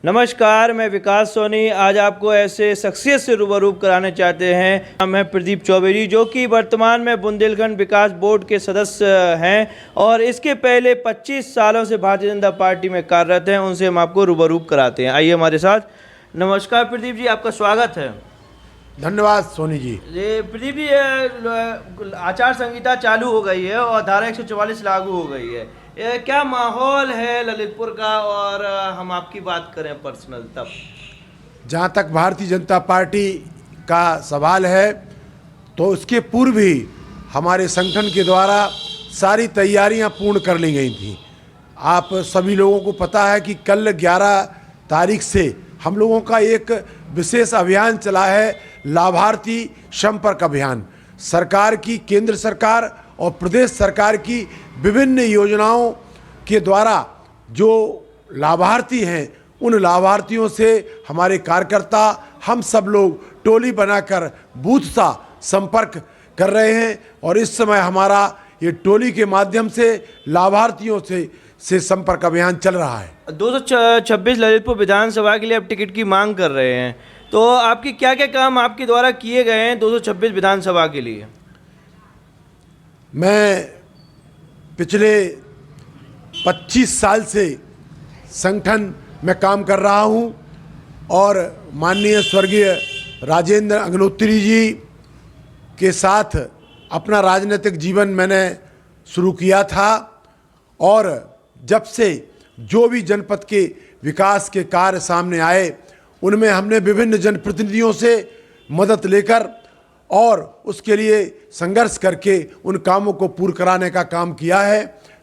नमस्कार, मैं विकास सोनी आज आपको ऐसे शख्सियत से रूबरू कराने चाहते हैं। हम हैं प्रदीप चौबे जी, जो कि वर्तमान में बुंदेलखंड विकास बोर्ड के सदस्य हैं और इसके पहले 25 सालों से भारतीय जनता पार्टी में कार्यरत हैं। उनसे हम आपको रूबरू कराते हैं। आइए हमारे साथ। नमस्कार प्रदीप जी, आपका स्वागत है। धन्यवाद सोनी जी। ये प्रदीप जी, आचार संहिता चालू हो गई है और धारा 144 लागू हो गई है। ये क्या माहौल है ललितपुर का, और हम आपकी बात करें पर्सनल तब। जहाँ तक भारतीय जनता पार्टी का सवाल है तो उसके पूर्व ही हमारे संगठन के द्वारा सारी तैयारियां पूर्ण कर ली गई थी। आप सभी लोगों को पता है कि कल 11 तारीख से हम लोगों का एक विशेष अभियान चला है, लाभार्थी संपर्क अभियान। सरकार की, केंद्र सरकार और प्रदेश सरकार की विभिन्न योजनाओं के द्वारा जो लाभार्थी हैं, उन लाभार्थियों से हमारे कार्यकर्ता, हम सब लोग टोली बनाकर बूथ सा संपर्क कर रहे हैं और इस समय हमारा ये टोली के माध्यम से लाभार्थियों से संपर्क अभियान चल रहा है। 226 ललितपुर विधानसभा के लिए आप टिकट की मांग कर रहे हैं, तो आपकी क्या क्या काम आपके द्वारा किए गए हैं 226 विधानसभा के लिए? मैं पिछले 25 साल से संगठन में काम कर रहा हूं और माननीय स्वर्गीय राजेंद्र अग्निहोत्री जी के साथ अपना राजनीतिक जीवन मैंने शुरू किया था और जब से जो भी जनपद के विकास के कार्य सामने आए उनमें हमने विभिन्न जनप्रतिनिधियों से मदद लेकर और उसके लिए संघर्ष करके उन कामों को पूर्ण कराने का काम किया है।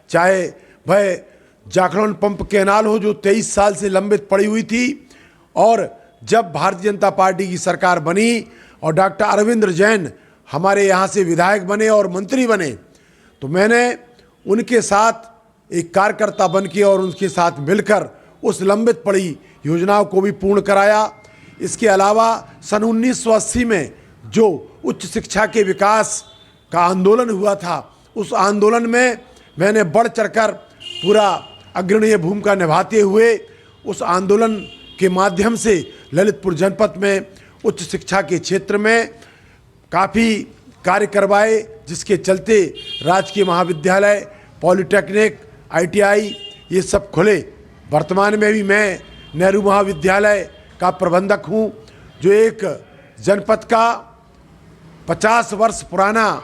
चाहे वह जाखड़ौन पंप कैनाल हो जो 23 साल से लंबित पड़ी हुई थी, और जब भारतीय जनता पार्टी की सरकार बनी और डॉक्टर अरविंद जैन हमारे यहाँ से विधायक बने और मंत्री बने, तो मैंने उनके साथ एक कार्यकर्ता बन के और उनके साथ मिलकर उस लंबित पड़ी योजनाओं को भी पूर्ण कराया। इसके अलावा सन 1980 में जो उच्च शिक्षा के विकास का आंदोलन हुआ था, उस आंदोलन में मैंने बढ़ चढ़कर पूरा अग्रणीय भूमिका निभाते हुए उस आंदोलन के माध्यम से ललितपुर जनपद में उच्च शिक्षा के क्षेत्र में काफ़ी कार्य करवाए, जिसके चलते राजकीय महाविद्यालय, पॉलिटेक्निक, ITI ये सब खुले। वर्तमान में भी मैं नेहरू महाविद्यालय का प्रबंधक हूँ, जो एक जनपद का 50 वर्ष पुराना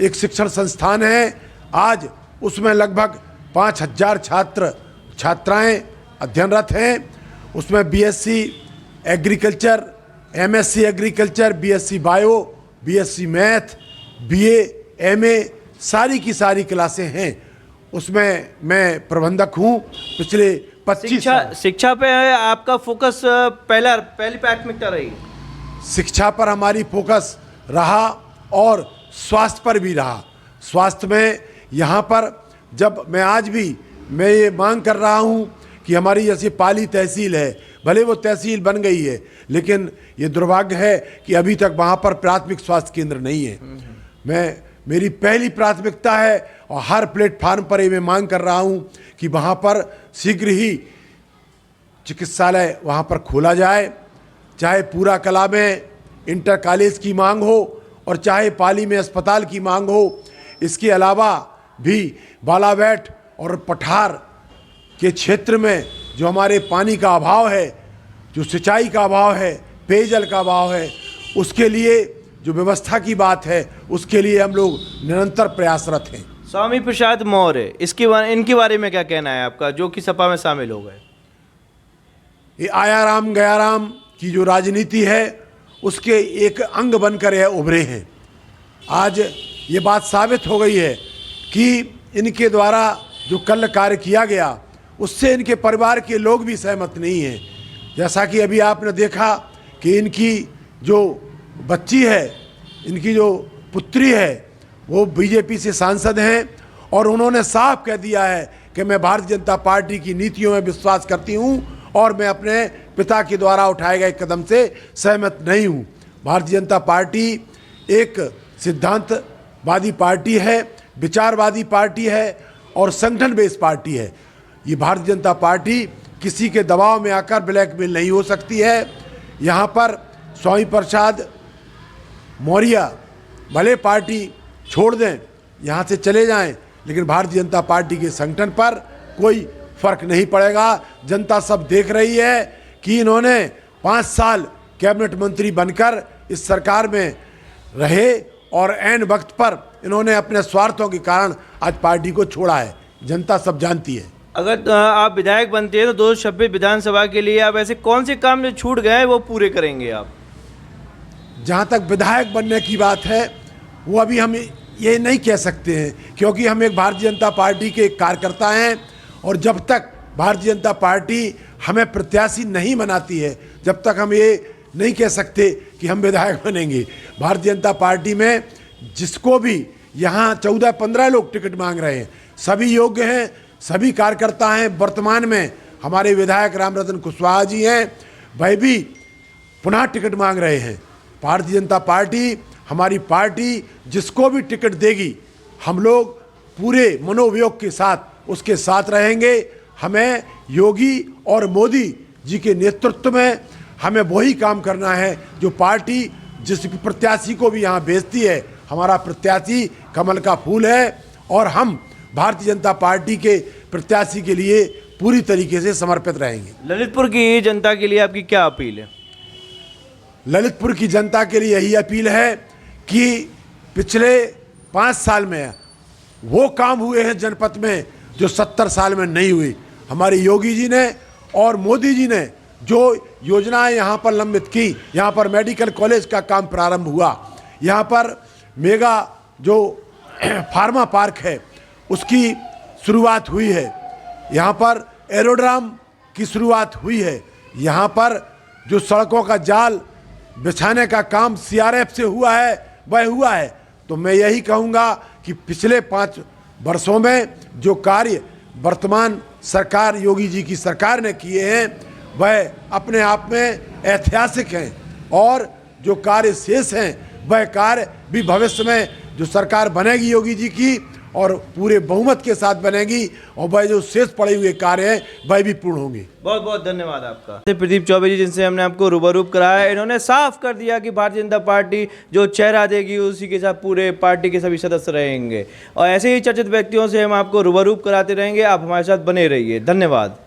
एक शिक्षण संस्थान है। आज उसमें लगभग 5000 छात्र छात्राएं अध्ययनरत हैं। उसमें BSc agriculture, MSc agriculture, BSc bio, BSc math, BA, MA सारी की सारी क्लासें हैं। उसमें मैं प्रबंधक हूँ पिछले 25 साल। शिक्षा पे आपका फोकस पहली प्राथमिकता रही? शिक्षा पर हमारी फोकस रहा और स्वास्थ्य पर भी रहा। स्वास्थ्य में यहाँ पर जब मैं ये मांग कर रहा हूँ कि हमारी जैसी पाली तहसील है, भले वो तहसील बन गई है, लेकिन ये दुर्भाग्य है कि अभी तक वहाँ पर प्राथमिक स्वास्थ्य केंद्र नहीं है। मेरी पहली प्राथमिकता है और हर प्लेटफार्म पर ये मैं मांग कर रहा हूँ कि वहाँ पर शीघ्र ही चिकित्सालय वहाँ पर खोला जाए। चाहे पूरा कला में इंटर कॉलेज की मांग हो और चाहे पाली में अस्पताल की मांग हो। इसके अलावा भी बालाबेट और पठार के क्षेत्र में जो हमारे पानी का अभाव है, जो सिंचाई का अभाव है, पेयजल का अभाव है, उसके लिए जो व्यवस्था की बात है, उसके लिए हम लोग निरंतर प्रयासरत हैं। स्वामी प्रसाद मौर्य, इनके बारे में क्या कहना है आपका, जो कि सपा में शामिल हो गए? ये आया राम गया राम की जो राजनीति है उसके एक अंग बनकर यह उभरे हैं। आज ये बात साबित हो गई है कि इनके द्वारा जो कल कार्य किया गया उससे इनके परिवार के लोग भी सहमत नहीं हैं। जैसा कि अभी आपने देखा कि इनकी जो बच्ची है, इनकी जो पुत्री है, वो बीजेपी से सांसद हैं और उन्होंने साफ कह दिया है कि मैं भारतीय जनता पार्टी की नीतियों में विश्वास करती हूं और मैं अपने पिता के द्वारा उठाए गए कदम से सहमत नहीं हूं। भारतीय जनता पार्टी एक सिद्धांतवादी पार्टी है, विचारवादी पार्टी है और संगठन बेस्ड पार्टी है। ये भारतीय जनता पार्टी किसी के दबाव में आकर ब्लैकमेल नहीं हो सकती है। यहाँ पर स्वामी प्रसाद मौर्य भले पार्टी छोड़ दें, यहाँ से चले जाएं, लेकिन भारतीय जनता पार्टी के संगठन पर कोई फर्क नहीं पड़ेगा। जनता सब देख रही है कि इन्होंने 5 साल कैबिनेट मंत्री बनकर इस सरकार में रहे और ऐन वक्त पर इन्होंने अपने स्वार्थों के कारण आज पार्टी को छोड़ा है। जनता सब जानती है। अगर आप विधायक बनते हैं तो 226 विधानसभा के लिए आप ऐसे कौन से काम जो छूट गए हैं वो पूरे करेंगे आप? जहाँ तक विधायक बनने की बात है वो अभी हम ये नहीं कह सकते हैं, क्योंकि हम एक भारतीय जनता पार्टी के कार्यकर्ता हैं और जब तक भारतीय जनता पार्टी हमें प्रत्याशी नहीं बनाती है, जब तक हम ये नहीं कह सकते कि हम विधायक बनेंगे। भारतीय जनता पार्टी में जिसको भी यहाँ 14-15 लोग टिकट मांग रहे हैं, सभी योग्य हैं, सभी कार्यकर्ता हैं। वर्तमान में हमारे विधायक रामरतन कुशवाहा जी हैं, वह भी पुनः टिकट मांग रहे हैं। भारतीय जनता पार्टी, हमारी पार्टी जिसको भी टिकट देगी, हम लोग पूरे मनोवियोग के साथ उसके साथ रहेंगे। हमें योगी और मोदी जी के नेतृत्व में हमें वही काम करना है जो पार्टी जिस प्रत्याशी को भी यहाँ भेजती है। हमारा प्रत्याशी कमल का फूल है और हम भारतीय जनता पार्टी के प्रत्याशी के लिए पूरी तरीके से समर्पित रहेंगे। ललितपुर की जनता के लिए आपकी क्या अपील है? ललितपुर की जनता के लिए यही अपील है कि पिछले 5 साल में वो काम हुए हैं जनपद में जो 70 साल में नहीं हुई। हमारे योगी जी ने और मोदी जी ने जो योजनाएं यहाँ पर लंबित की, यहाँ पर मेडिकल कॉलेज का काम प्रारंभ हुआ, यहाँ पर मेगा जो फार्मा पार्क है उसकी शुरुआत हुई है, यहाँ पर एरोड्राम की शुरुआत हुई है, यहाँ पर जो सड़कों का जाल बिछाने का काम CRF से हुआ है वह हुआ है। तो मैं यही कहूँगा कि पिछले 5 वर्षों में जो कार्य वर्तमान सरकार योगी जी की सरकार ने किए हैं वह अपने आप में ऐतिहासिक हैं और जो कार्य शेष हैं वह कार्य भी भविष्य में जो सरकार बनेगी योगी जी की और पूरे बहुमत के साथ बनेगी और वह जो शेष पड़े हुए कार्य हैं वह भी पूर्ण होंगे। बहुत बहुत धन्यवाद आपका। प्रदीप चौबे जी जिनसे हमने आपको रूबरू कराया, इन्होंने साफ कर दिया कि भारतीय जनता पार्टी जो चेहरा देगी उसी के साथ पूरे पार्टी के सभी सदस्य रहेंगे और ऐसे ही चर्चित व्यक्तियों से हम आपको रूबरू कराते रहेंगे। आप हमारे साथ बने रहिए। धन्यवाद।